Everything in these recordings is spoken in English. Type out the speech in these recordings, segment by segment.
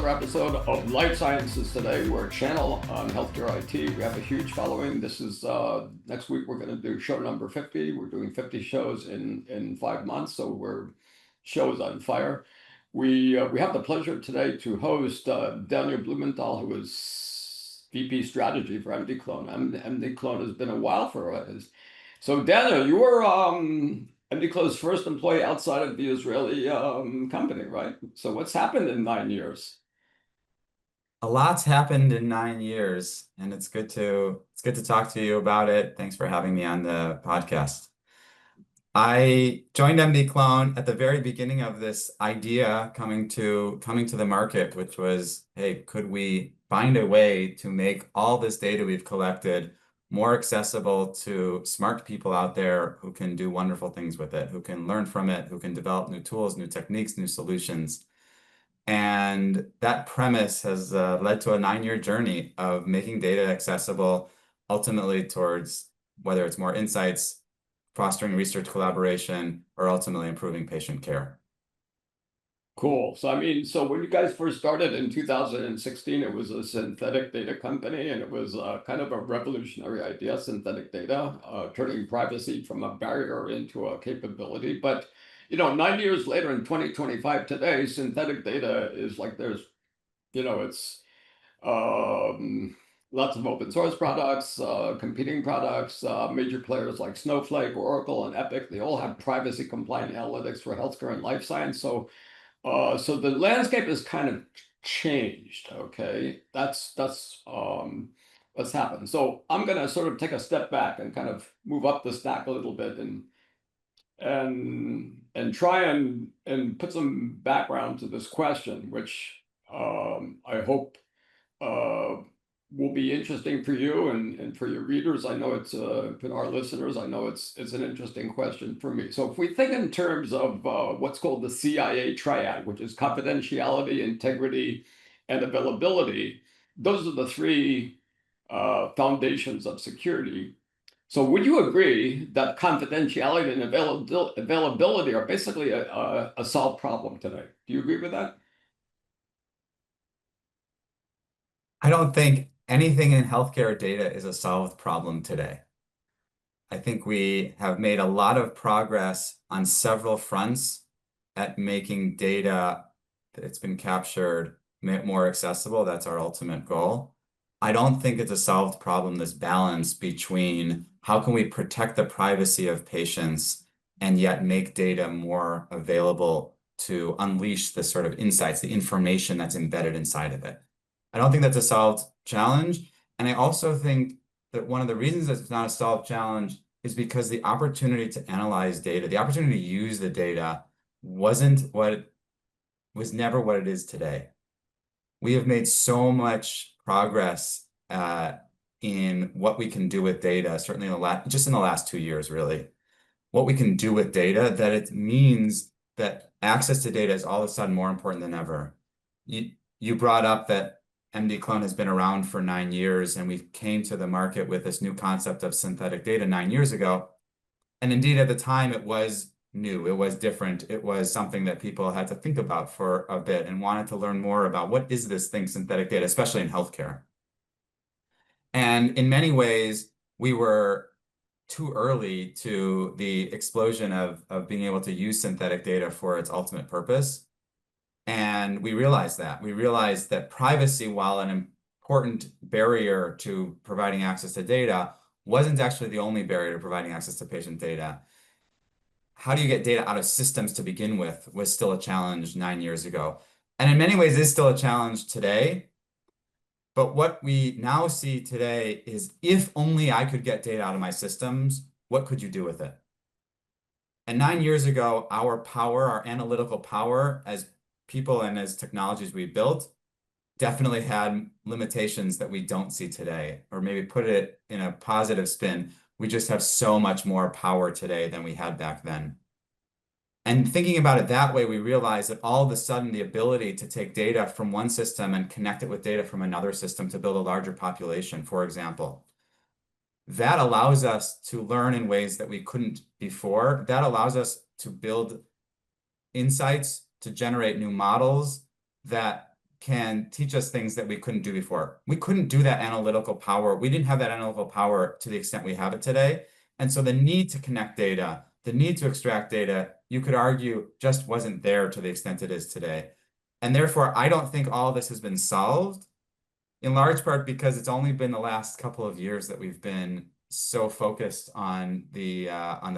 another episode of Life Sciences Today. We're a channel on healthcare IT. We have a huge following. This is next week we're going to do show number 50. We're doing 50 shows in 5 months, so we're shows on fire. We have the pleasure today to host Daniel Blumenthal, who is VP Strategy for MDClone. MDClone has been a while for us. So Daniel, you were MDClone's first employee outside of the Israeli company, right? So what's happened in 9 years? A lot's happened in 9 years, and it's good to talk to you about it. Thanks for having me on the podcast. I joined MDClone at the very beginning of this idea coming to the market, which was, hey, could we find a way to make all this data we've collected more accessible to smart people out there who can do wonderful things with it, who can learn from it, who can develop new tools, new techniques, new solutions. And that premise has led to a 9-year journey of making data accessible, ultimately towards whether it's more insights, fostering research collaboration, or ultimately improving patient care. Cool. So so when you guys first started in 2016, it was a synthetic data company, and it was kind of a revolutionary idea, synthetic data, turning privacy from a barrier into a capability. But 9 years later, in 2025 today, synthetic data is like it's lots of open source products, competing products, major players like Snowflake, Oracle, and Epic. They all have privacy compliant analytics for healthcare and life science. So the landscape has kind of changed. Okay, that's what's happened. So I'm gonna sort of take a step back and kind of move up the stack a little bit and try and put some background to this question, which I hope will be interesting for you and for your readers. I know it's for our listeners. I know it's an interesting question for me. So if we think in terms of what's called the CIA triad, which is confidentiality, integrity, and availability, those are the three foundations of security. So would you agree that confidentiality and availability are basically a solved problem today? Do you agree with that? I don't think anything in healthcare data is a solved problem today. I think we have made a lot of progress on several fronts at making data that's been captured more accessible. That's our ultimate goal. I don't think it's a solved problem, this balance between how can we protect the privacy of patients and yet make data more available to unleash the sort of insights, the information that's embedded inside of it. I don't think that's a solved challenge. And I also think that one of the reasons it's not a solved challenge is because the opportunity to analyze data, the opportunity to use the data was never what it is today. We have made so much progress in what we can do with data, certainly in the last 2 years, really. What we can do with data, that it means that access to data is all of a sudden more important than ever. You brought up that MDClone has been around for 9 years, and we came to the market with this new concept of synthetic data 9 years ago. And indeed, at the time, it was new, it was different, it was something that people had to think about for a bit and wanted to learn more about what is this thing, synthetic data, especially in healthcare. And in many ways, we were too early to the explosion of being able to use synthetic data for its ultimate purpose. And we realized that privacy, while an important barrier to providing access to data, wasn't actually the only barrier to providing access to patient data. How do you get data out of systems to begin with was still a challenge 9 years ago. And in many ways is still a challenge today. But what we now see today is if only I could get data out of my systems, what could you do with it? And 9 years ago, our analytical power as people and as technologies we built definitely had limitations that we don't see today. Or maybe put it in a positive spin, we just have so much more power today than we had back then. And thinking about it that way, we realize that all of a sudden the ability to take data from one system and connect it with data from another system to build a larger population, for example, that allows us to learn in ways that we couldn't before. That allows us to build insights, to generate new models that can teach us things that we couldn't do before. We couldn't do that analytical power. We didn't have that analytical power to the extent we have it today. And so the need to connect data, the need to extract data, you could argue just wasn't there to the extent it is today. And therefore, I don't think all this has been solved, in large part because it's only been the last couple of years that we've been so focused on the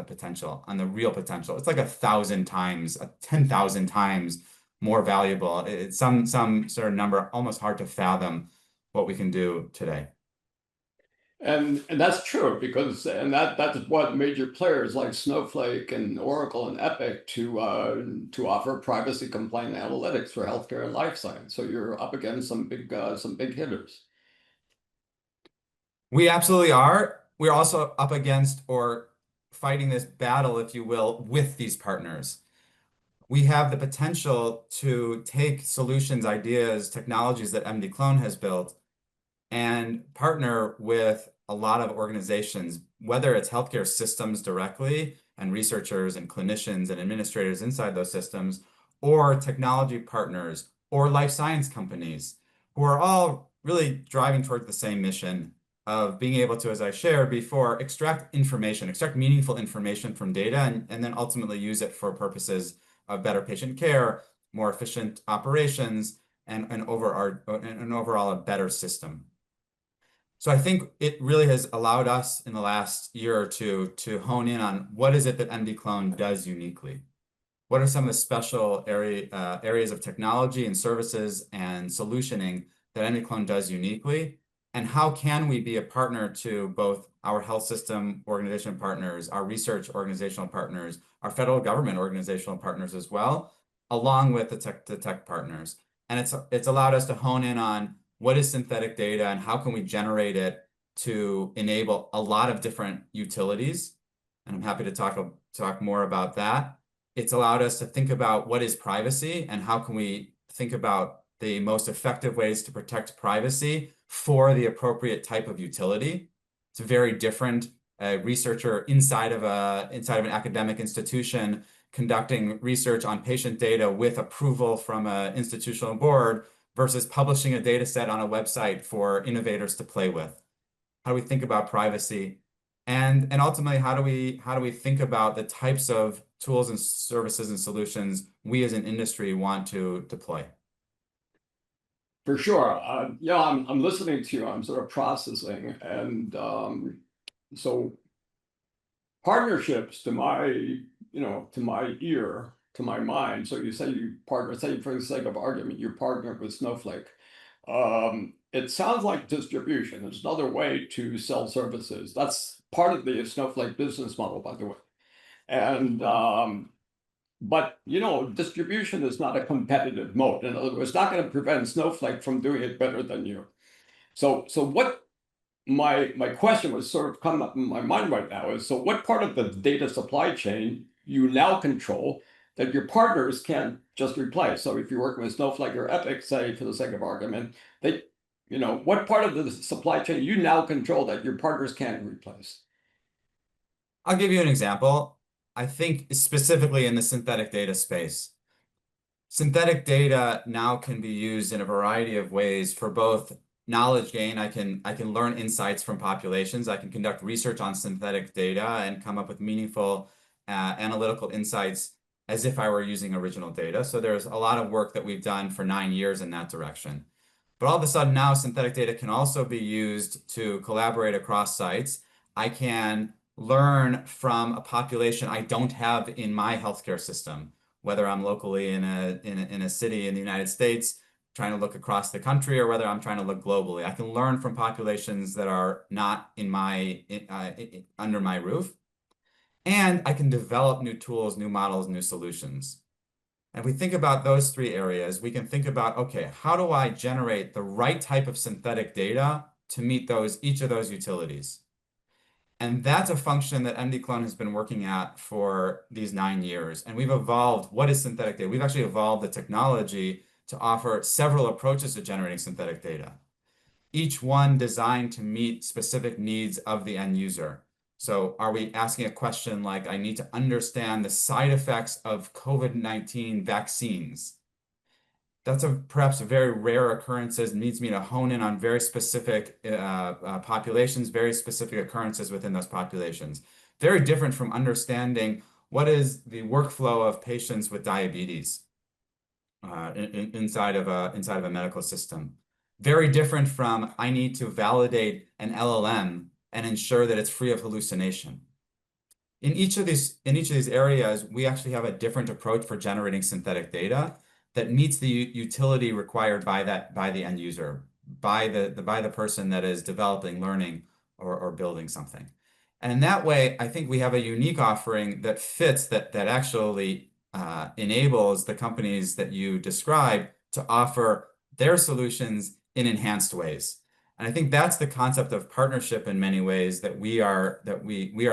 potential, on the real potential. It's like 1,000 times, 10,000 times more valuable. It's some sort of number almost hard to fathom what we can do today. And that's true because that's what major players like Snowflake and Oracle and Epic to offer privacy compliant analytics for healthcare and life science. So you're up against some big hitters. We absolutely are. We're also up against or fighting this battle, if you will, with these partners. We have the potential to take solutions, ideas, technologies that MDClone has built and partner with a lot of organizations, whether it's healthcare systems directly and researchers and clinicians and administrators inside those systems, or technology partners or life science companies who are all really driving towards the same mission of being able to, as I shared before, extract information, extract meaningful information from data, and then ultimately use it for purposes of better patient care, more efficient operations, and overall a better system. So I think it really has allowed us in the last year or two to hone in on what is it that MDClone does uniquely. What are some of the special areas of technology and services and solutioning that MDClone does uniquely? And how can we be a partner to both our health system organization partners, our research organizational partners, our federal government organizational partners as well, along with the tech partners? And it's allowed us to hone in on what is synthetic data and how can we generate it to enable a lot of different utilities. And I'm happy to talk more about that. It's allowed us to think about what is privacy and how can we think about the most effective ways to protect privacy for the appropriate type of utility. It's very different. A researcher inside of an academic institution conducting research on patient data with approval from an institutional board versus publishing a data set on a website for innovators to play with. How do we think about privacy? And ultimately, how do we think about the types of tools and services and solutions we as an industry want to deploy? For sure. Yeah, I'm listening to you. I'm sort of processing, and so partnerships to my ear, to my mind. So you say you partner, say for the sake of argument, you partner with Snowflake. It sounds like distribution. There's another way to sell services. That's part of the Snowflake business model, by the way. And but distribution is not a competitive mode. In other words, it's not going to prevent Snowflake from doing it better than you. So what my question was sort of coming up in my mind right now is, so what part of the data supply chain you now control that your partners can't just replace? So if you're working with Snowflake or Epic, say for the sake of argument, what part of the supply chain you now control that your partners can't replace? I'll give you an example. I think specifically in the synthetic data space. Synthetic data now can be used in a variety of ways for both knowledge gain. I can learn insights from populations. I can conduct research on synthetic data and come up with meaningful analytical insights as if I were using original data. So there's a lot of work that we've done for 9 years in that direction. But all of a sudden now synthetic data can also be used to collaborate across sites. I can learn from a population I don't have in my healthcare system, whether I'm locally in a city in the United States trying to look across the country, or whether I'm trying to look globally. I can learn from populations that are not in under my roof, and I can develop new tools, new models, new solutions. And if we think about those three areas, we can think about, okay, how do I generate the right type of synthetic data to meet each of those utilities? And that's a function that MDClone has been working at for these 9 years. And we've evolved what is synthetic data. We've actually evolved the technology to offer several approaches to generating synthetic data, each one designed to meet specific needs of the end user. So are we asking a question like, I need to understand the side effects of COVID-19 vaccines? That's perhaps a very rare occurrences, needs me to hone in on very specific populations, very specific occurrences within those populations. Very different from understanding what is the workflow of patients with diabetes inside of a medical system. Very different from I need to validate an LLM and ensure that it's free of hallucination. In each of these areas, we actually have a different approach for generating synthetic data that meets the utility required by the end user, by the person that is developing, learning, or building something. And in that way, I think we have a unique offering that fits that actually enables the companies that you describe to offer their solutions in enhanced ways. And I think that's the concept of partnership in many ways that we are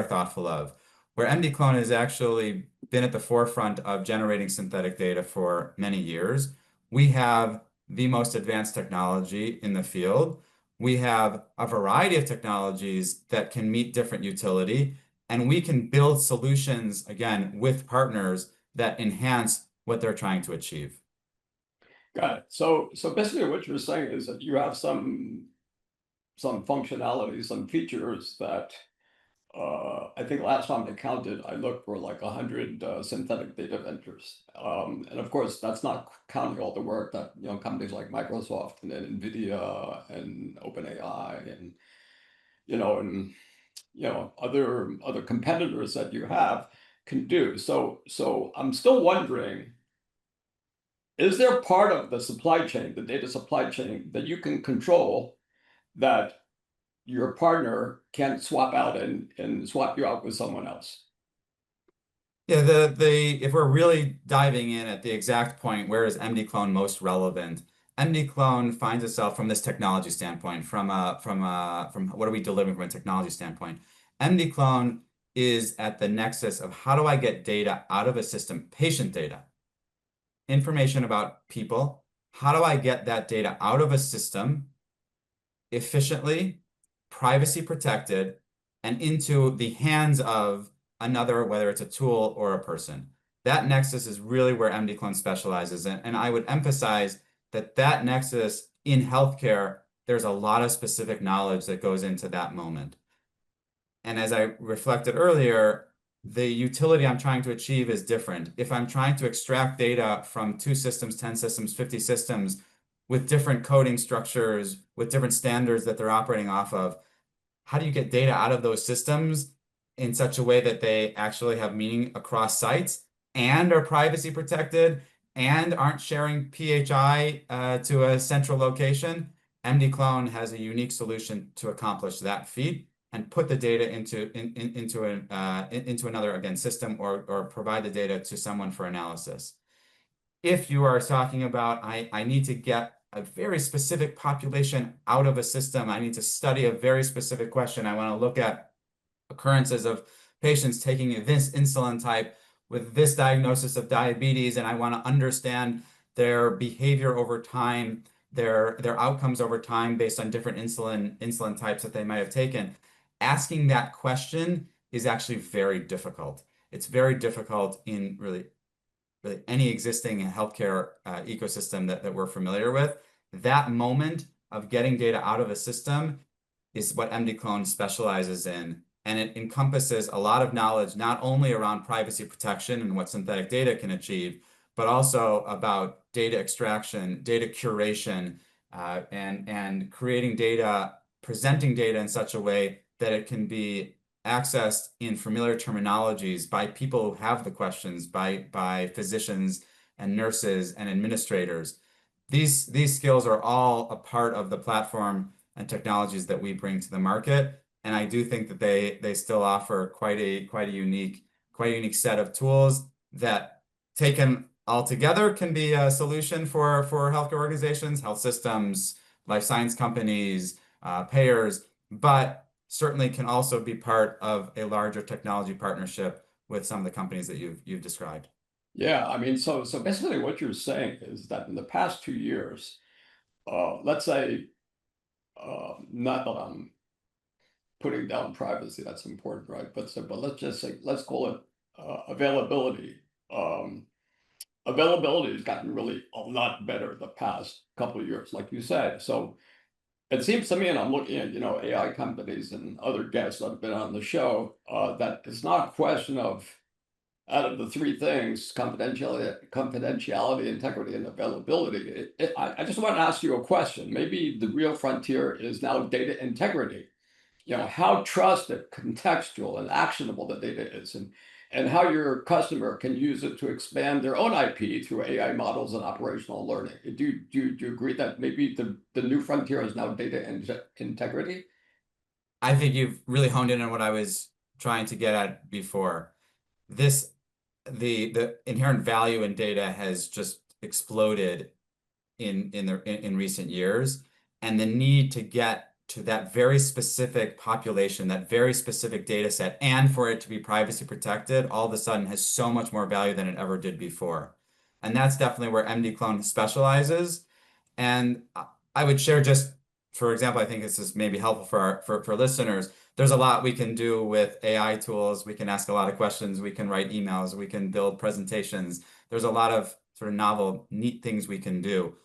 thoughtful of, where MDClone has actually been at the forefront of generating synthetic data for many years. We have the most advanced technology in the field. We have a variety of technologies that can meet different utility, and we can build solutions, again, with partners that enhance what they're trying to achieve. Got it. So basically what you're saying is that you have some functionality, some features that I think last time I counted, I looked for like 100 synthetic data vendors. And of course, that's not counting all the work that companies like Microsoft and then NVIDIA and OpenAI and other competitors that you have can do. So I'm still wondering, is there part of the supply chain, the data supply chain, that you can control that your partner can't swap out and swap you out with someone else? Yeah, if we're really diving in at the exact point, where is MDClone most relevant? MDClone finds itself from this technology standpoint, from what are we delivering from a technology standpoint? MDClone is at the nexus of how do I get data out of a system, patient data, information about people. How do I get that data out of a system efficiently, privacy protected, and into the hands of another, whether it's a tool or a person? That nexus is really where MDClone specializes in. And I would emphasize that nexus in healthcare, there's a lot of specific knowledge that goes into that moment. And as I reflected earlier, the utility I'm trying to achieve is different. If I'm trying to extract data from 2 systems, 10 systems, 50 systems with different coding structures, with different standards that they're operating off of, how do you get data out of those systems in such a way that they actually have meaning across sites and are privacy protected and aren't sharing PHI to a central location? MDClone has a unique solution to accomplish that feat and put the data into another, again, system, or provide the data to someone for analysis. If you are talking about, I need to get a very specific population out of a system, I need to study a very specific question, I want to look at occurrences of patients taking this insulin type with this diagnosis of diabetes, and I want to understand their behavior over time, their outcomes over time based on different insulin types that they might have taken. Asking that question is actually very difficult. It's very difficult in really any existing healthcare ecosystem that we're familiar with. That moment of getting data out of a system is what MDClone specializes in. And it encompasses a lot of knowledge, not only around privacy protection and what synthetic data can achieve, but also about data extraction, data curation, and creating data, presenting data in such a way that it can be accessed in familiar terminologies by people who have the questions, by physicians and nurses and administrators. These skills are all a part of the platform and technologies that we bring to the market. And I do think that they still offer quite a unique set of tools that, taken all together, can be a solution for healthcare organizations, health systems, life science companies, payers, but certainly can also be part of a larger technology partnership with some of the companies that you've described. Yeah, I mean, so basically what you're saying is that in the past 2 years, let's say, not that I'm putting down privacy, that's important, right? But let's just say, let's call it availability. availability has gotten really a lot better the past couple of years, like you said. So it seems to me, and I'm looking at, AI companies and other guests that have been on the show, that it's not a question of, out of the three things, confidentiality, integrity, and availability. I just want to ask you a question. Maybe the real frontier is now data integrity. How trusted, contextual, and actionable the data is, and how your customer can use it to expand their own IP through AI models and operational learning. Do you agree that maybe the new frontier is now data integrity? I think you've really honed in on what I was trying to get at before. This, the inherent value in data has just exploded in recent years, and the need to get to that very specific population, that very specific data set, and for it to be privacy protected, all of a sudden has so much more value than it ever did before. And that's definitely where MDClone specializes. And I would share just, for example, I think this is maybe helpful for listeners. There's a lot we can do with AI tools. We can ask a lot of questions. We can write emails. We can build presentations. There's a lot of sort of novel, neat things we can do.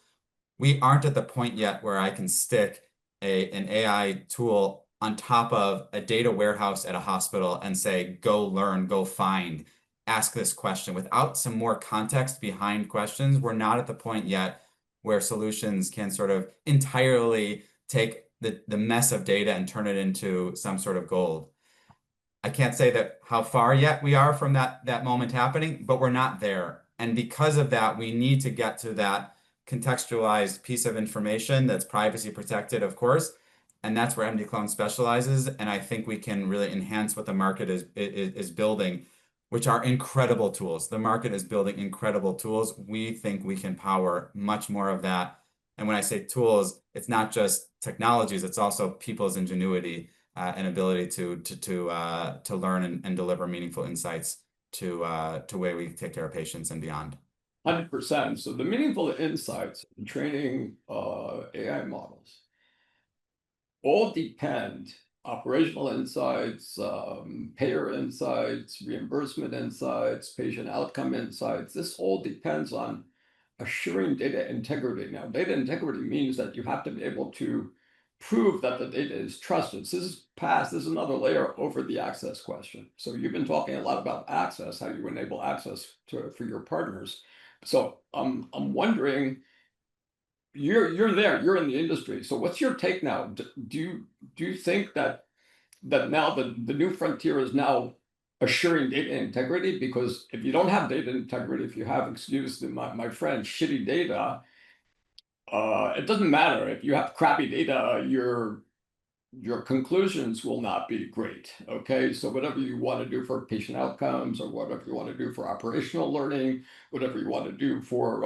We aren't at the point yet where I can stick an AI tool on top of a data warehouse at a hospital and say, go learn, go find, ask this question. Without some more context behind questions, we're not at the point yet where solutions can sort of entirely take the mess of data and turn it into some sort of gold. I can't say that how far yet we are from that moment happening, but we're not there. And because of that, we need to get to that contextualized piece of information that's privacy protected, of course. And that's where MDClone specializes. And I think we can really enhance what the market is building, which are incredible tools. The market is building incredible tools. We think we can power much more of that. And when I say tools, it's not just technologies, it's also people's ingenuity and ability to learn and deliver meaningful insights to way we take care of patients and beyond. 100%. So the meaningful insights in training AI models all depend, operational insights, payer insights, reimbursement insights, patient outcome insights. This all depends on assuring data integrity. Now, data integrity means that you have to be able to prove that the data is trusted. So this is another layer over the access question. So you've been talking a lot about access, how you enable access for your partners. So I'm wondering, you're there, you're in the industry. So what's your take now? Do you think that now the new frontier is now assuring data integrity? Because if you don't have data integrity, if you have, excuse my French, shitty data, it doesn't matter. If you have crappy data, your conclusions will not be great. Okay, so whatever you want to do for patient outcomes, or whatever you want to do for operational learning, whatever you want to do for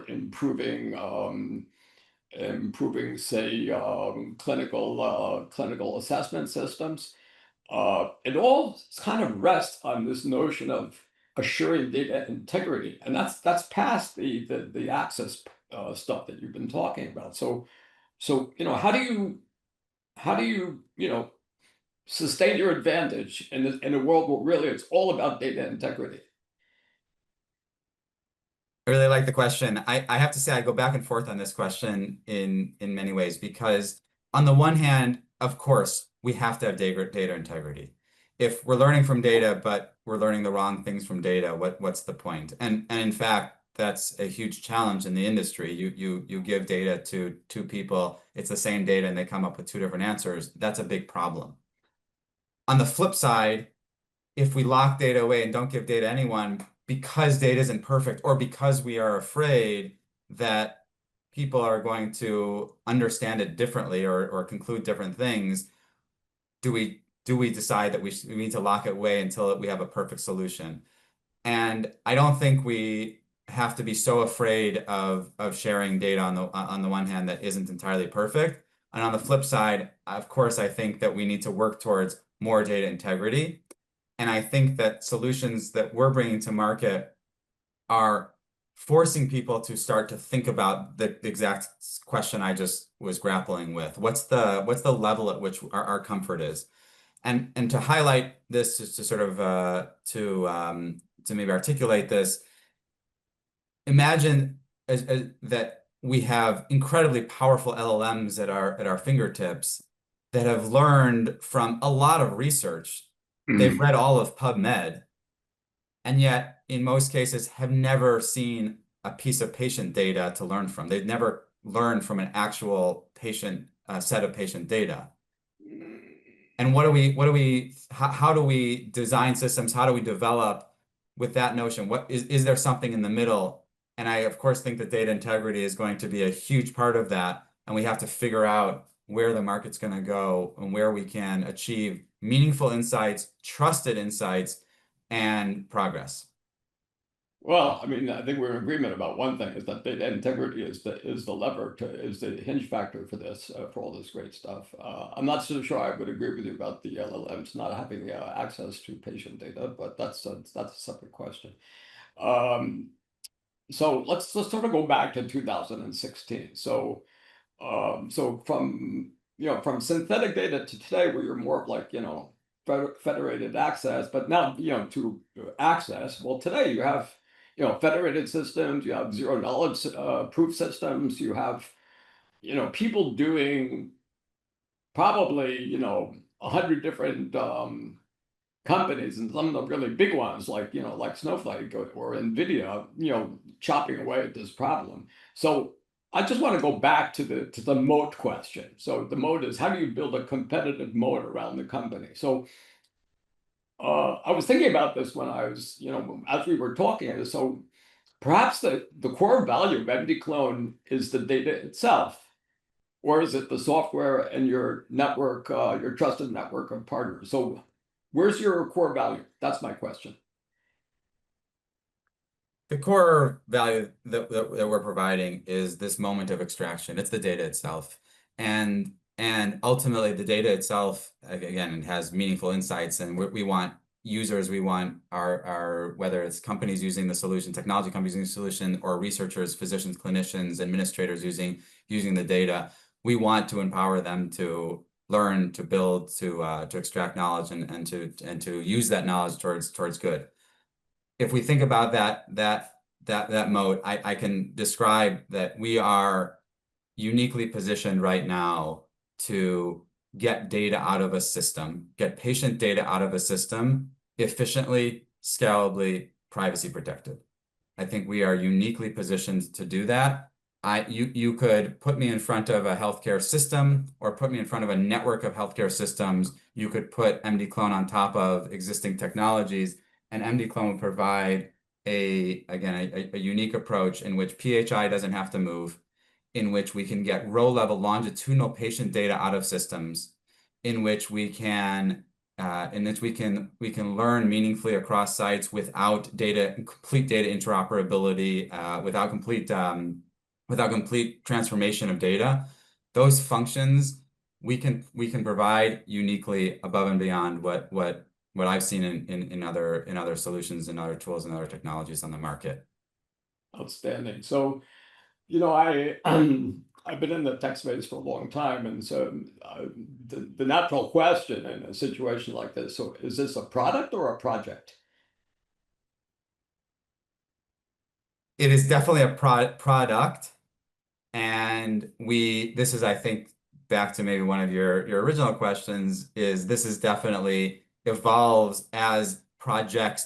improving, say, clinical assessment systems, it all kind of rests on this notion of assuring data integrity, and that's past the access stuff that you've been talking about. So how do you sustain your advantage in a world where really it's all about data integrity? I really like the question. I have to say I go back and forth on this question in many ways, because on the one hand, of course, we have to have data integrity. If we're learning from data, but we're learning the wrong things from data, what's the point? And in fact, that's a huge challenge in the industry. You give data to two people, it's the same data, and they come up with two different answers. That's a big problem. On the flip side, if we lock data away and don't give data to anyone because data isn't perfect, or because we are afraid that people are going to understand it differently or conclude different things, do we decide that we need to lock it away until we have a perfect solution? And I don't think we have to be so afraid of sharing data on the one hand that isn't entirely perfect. And on the flip side, of course, I think that we need to work towards more data integrity. And I think that solutions that we're bringing to market are forcing people to start to think about the exact question I just was grappling with. What's the level at which our comfort is? And to highlight this, just to sort of to maybe articulate this, imagine that we have incredibly powerful LLMs at our fingertips that have learned from a lot of research. They've read all of PubMed, and yet in most cases have never seen a piece of patient data to learn from. They've never learned from an actual patient set of patient data. And how do we design systems? How do we develop with that notion? Is there something in the middle? And I, of course, think that data integrity is going to be a huge part of that. And we have to figure out where the market's going to go and where we can achieve meaningful insights, trusted insights, and progress. Well, I mean, I think we're in agreement about one thing, is that data integrity is the lever is the hinge factor for this for all this great stuff. I'm not so sure I would agree with you about the LLMs not having access to patient data, but that's a separate question. So let's sort of go back to 2016. So from synthetic data to today, where you're more of like, federated access, but now, to access, well, today you have, federated systems, you have zero knowledge proof systems, you have, people doing probably, 100 different companies, and some of the really big ones like, like Snowflake or NVIDIA, chopping away at this problem. So I just want to go back to the moat question. So the moat is, how do you build a competitive moat around the company? So I was thinking about this when I was, as we were talking. So perhaps the core value of MDClone is the data itself, or is it the software and your network, your trusted network of partners? So where's your core value? That's my question. The core value that we're providing is this moment of extraction. It's the data itself. And ultimately the data itself, again, it has meaningful insights, and we want users, we want our whether it's companies using the solution, technology companies using the solution, or researchers, physicians, clinicians, administrators using the data. We want to empower them to learn, to build, to extract knowledge and to use that knowledge towards good. If we think about that moat, I can describe that we are uniquely positioned right now to get data out of a system, get patient data out of a system efficiently, scalably, privacy protected. I think we are uniquely positioned to do that. You could put me in front of a healthcare system or put me in front of a network of healthcare systems. You could put MDClone on top of existing technologies, and MDClone would provide a unique approach in which PHI doesn't have to move, in which we can get row-level longitudinal patient data out of systems, in which we can learn meaningfully across sites without complete data interoperability, without complete transformation of data. Those functions we can provide uniquely above and beyond what I've seen in other solutions and other tools and other technologies on the market. Outstanding. So, I've been in the tech space for a long time, and so the natural question in a situation like this: so, is this a product or a project? It is definitely a product, and this is, I think, back to maybe one of your original questions, this is definitely evolves as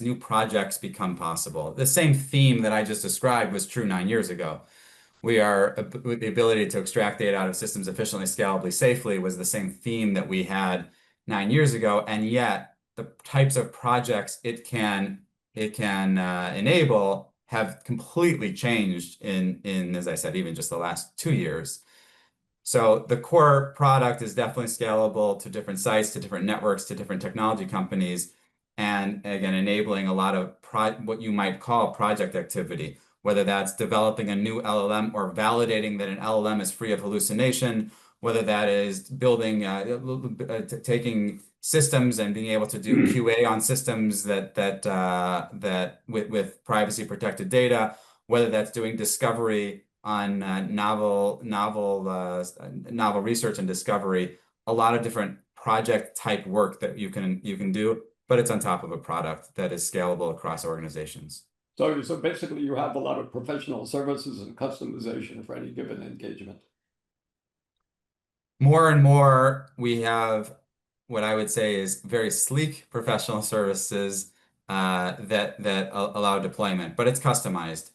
new projects become possible. The same theme that I just described was true 9 years ago. The ability to extract data out of systems efficiently, scalably, safely was the same theme that we had 9 years ago, and yet the types of projects it can enable have completely changed in, as I said, even just the last 2 years. So the core product is definitely scalable to different sites, to different networks, to different technology companies, and again, enabling a lot of what you might call project activity, whether that's developing a new LLM or validating that an LLM is free of hallucination, whether that is building, taking systems and being able to do QA on systems that with privacy protected data, whether that's doing discovery on novel research and discovery, a lot of different project type work that you can do, but it's on top of a product that is scalable across organizations. So basically you have a lot of professional services and customization for any given engagement. More and more, we have what I would say is very sleek professional services that allow deployment, but it's customized.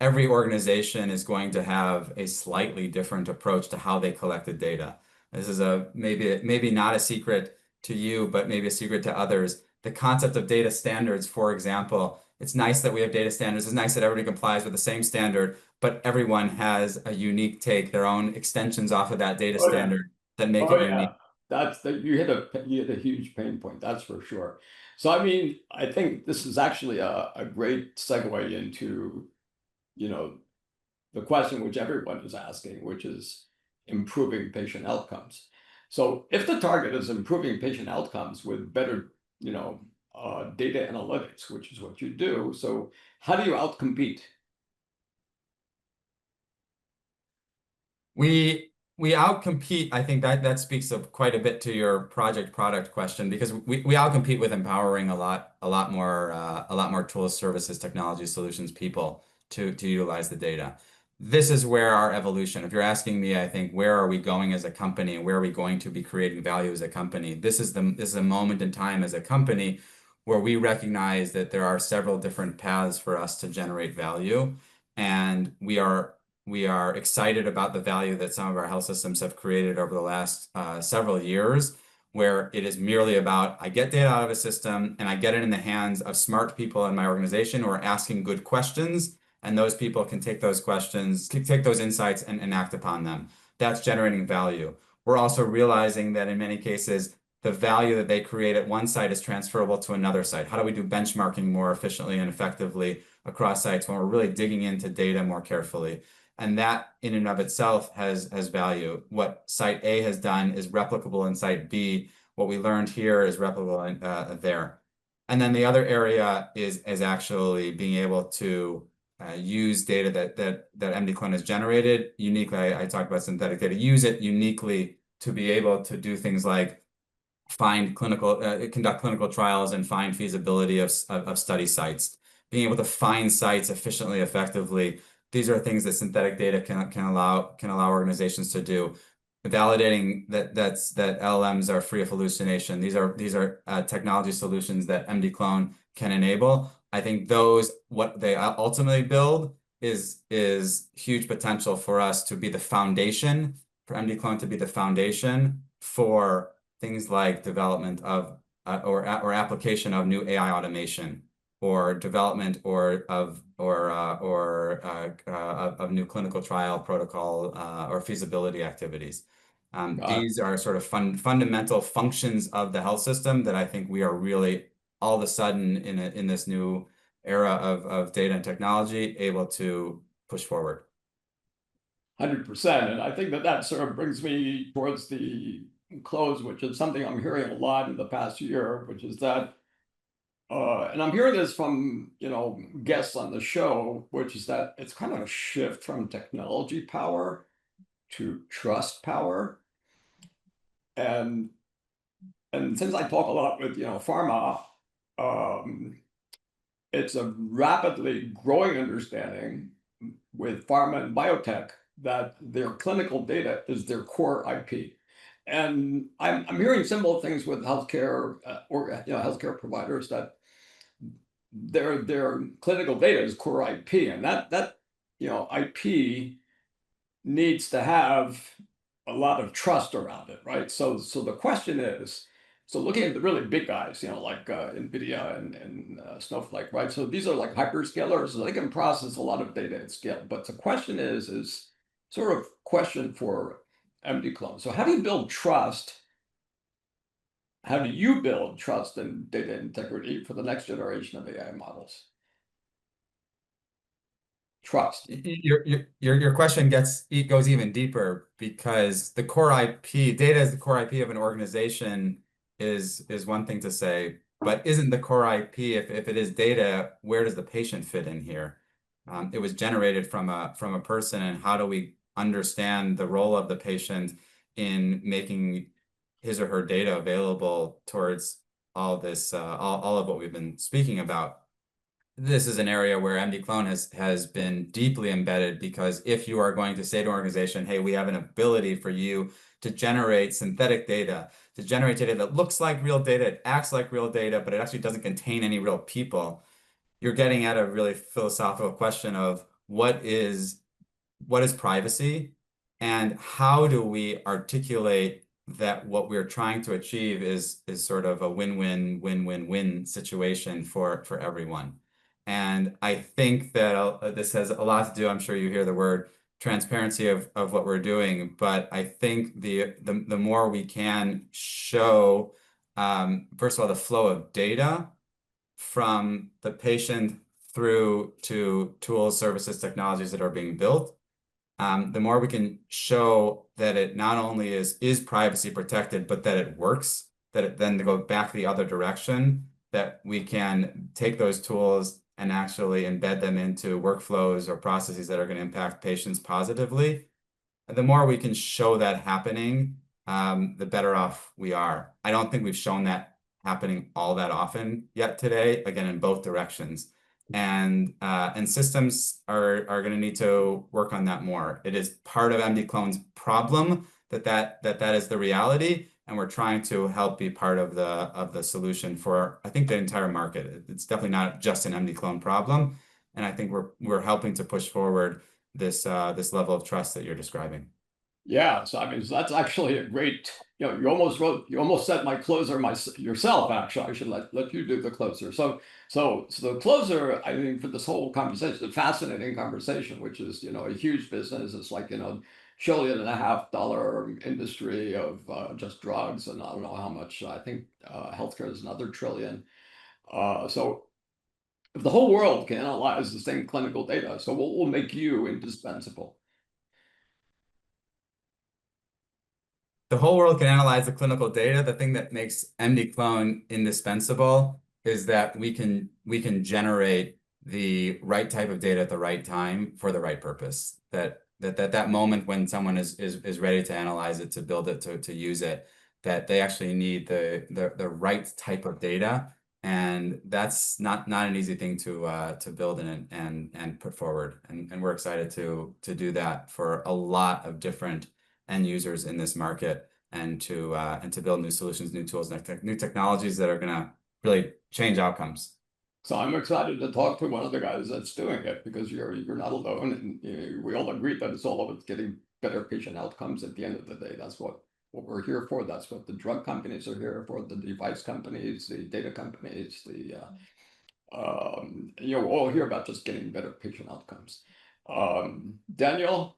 Every organization is going to have a slightly different approach to how they collected data. This is a maybe not a secret to you, but maybe a secret to others. The concept of data standards, for example, it's nice that we have data standards. It's nice that everybody complies with the same standard, but everyone has a unique take, their own extensions off of that data Oh yeah. standard that make Oh it yeah. unique. That's the you hit a huge pain point, that's for sure. So I mean, I think this is actually a great segue into, you know, the question which everyone is asking, which is improving patient outcomes. So if the target is improving patient outcomes with better, data analytics, which is what you do, so how do you outcompete? We outcompete. I think that speaks of quite a bit to your project product question because we outcompete with empowering a lot more tools, services, technology solutions, people to utilize the data. This is where our evolution, if you're asking me, I think where are we going as a company and where are we going to be creating value as a company? This is a moment in time as a company where we recognize that there are several different paths for us to generate value, and we are excited about the value that some of our health systems have created over the last several years, where it is merely about I get data out of a system and I get it in the hands of smart people in my organization who are asking good questions, and those people can take those questions, can take those insights and act upon them. That's generating value. We're also realizing that in many cases, the value that they create at one site is transferable to another site. How do we do benchmarking more efficiently and effectively across sites when we're really digging into data more carefully? And that in and of itself has value. What site A has done is replicable in site B. What we learned here is replicable in, there. And then the other area is actually being able to use data that MDClone has generated uniquely. I talked about synthetic data. Use it uniquely to be able to do things like conduct clinical trials and find feasibility of study sites. Being able to find sites efficiently, effectively. These are things that synthetic data can allow organizations to do. Validating that LLMs are free of hallucination. These are technology solutions that MDClone can enable. I think what they ultimately build is huge potential for us to be the foundation, for MDClone to be the foundation for things like development of or application of new AI automation, or development of new clinical trial protocol or feasibility activities. These are sort of fundamental functions of the health system that I think we are really all of a sudden in this new era of data and technology able to push forward. 100%. And I think that sort of brings me towards the close, which is something I'm hearing a lot in the past year, which is that, and I'm hearing this from, guests on the show, which is that it's kind of a shift from technology power to trust power. And since I talk a lot with, pharma, um, it's a rapidly growing understanding with pharma and biotech that their clinical data is their core IP. And I'm hearing similar things with healthcare or healthcare providers that their clinical data is core IP, and that IP needs to have a lot of trust around it, right? So the question is, so looking at the really big guys, like NVIDIA and Snowflake, right? So these are like hyperscalers, so they can process a lot of data at scale. But the question is sort of question for MDClone. So how do you build trust? How do you build trust and data integrity for the next generation of AI models? Trust. Your question goes even deeper because the core IP data is the core IP of an organization is one thing to say, but isn't the core IP, if it is data, where does the patient fit in here? It was generated from a person, and how do we understand the role of the patient in making his or her data available towards all this all of what we've been speaking about? this is an area where MDClone has been deeply embedded, because if you are going to say to an organization, hey, we have an ability for you to generate synthetic data, to generate data that looks like real data, it acts like real data, but it actually doesn't contain any real people, you're getting at a really philosophical question of what is privacy, and how do we articulate that what we're trying to achieve is sort of a win-win-win-win-win situation for everyone. And I think that this has a lot to do, I'm sure you hear the word transparency of what we're doing, but I think the more we can show, first of all, the flow of data from the patient through to tools, services, technologies that are being built, the more we can show that it not only is privacy protected, but that it works, that it then go back the other direction, that we can take those tools and actually embed them into workflows or processes that are going to impact patients positively. And the more we can show that happening, the better off we are. I don't think we've shown that happening all that often yet today, again, in both directions. And systems are going to need to work on that more. It is part of MDClone's problem that is the reality, and we're trying to help be part of the solution for, I think, the entire market. It's definitely not just an MDClone problem, and I think we're helping to push forward this level of trust that you're describing. Yeah, so I mean, so that's actually a great, you almost said my closer yourself, actually. I should let you do the closer. So the closer, I think, for this whole conversation, a fascinating conversation, which is, a huge business. It's like, $1.5 trillion industry of just drugs, and I don't know how much. I think healthcare is another trillion. So if the whole world can analyze the same clinical data, so what will make you indispensable? The whole world can analyze the clinical data. The thing that makes MDClone indispensable is that we can generate the right type of data at the right time for the right purpose. That moment when someone is ready to analyze it, to build it, to use it, that they actually need the right type of data. And that's not an easy thing to build and put forward. And we're excited to do that for a lot of different end users in this market, and to build new solutions, new tools, new technologies that are going to really change outcomes. So I'm excited to talk to one of the guys that's doing it, because you're not alone, and we all agree that it's all about getting better patient outcomes at the end of the day. That's what we're here for. That's what the drug companies are here for, the device companies, the data companies, all here about just getting better patient outcomes. Daniel,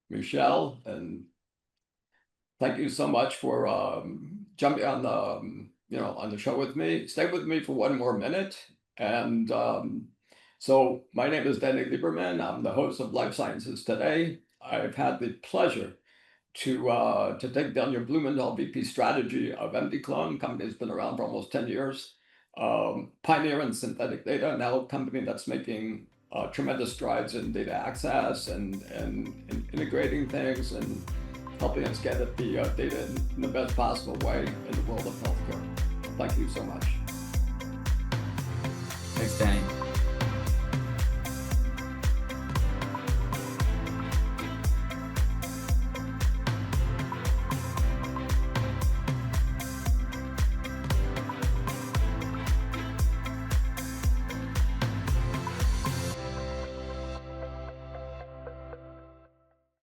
Michelle, and thank you so much for jumping on the show with me. Stay with me for one more minute. And so my name is Daniel Lieberman. I'm the host of Life Sciences Today. I've had the pleasure to take Daniel Blumenthal, VP Strategy of MDClone. Company's been around for almost 10 years. Pioneer in synthetic data, now a company that's making tremendous strides in data access and integrating things and helping us get at the data in the best possible way in the world of healthcare. Thank you so much. Thanks, Danny.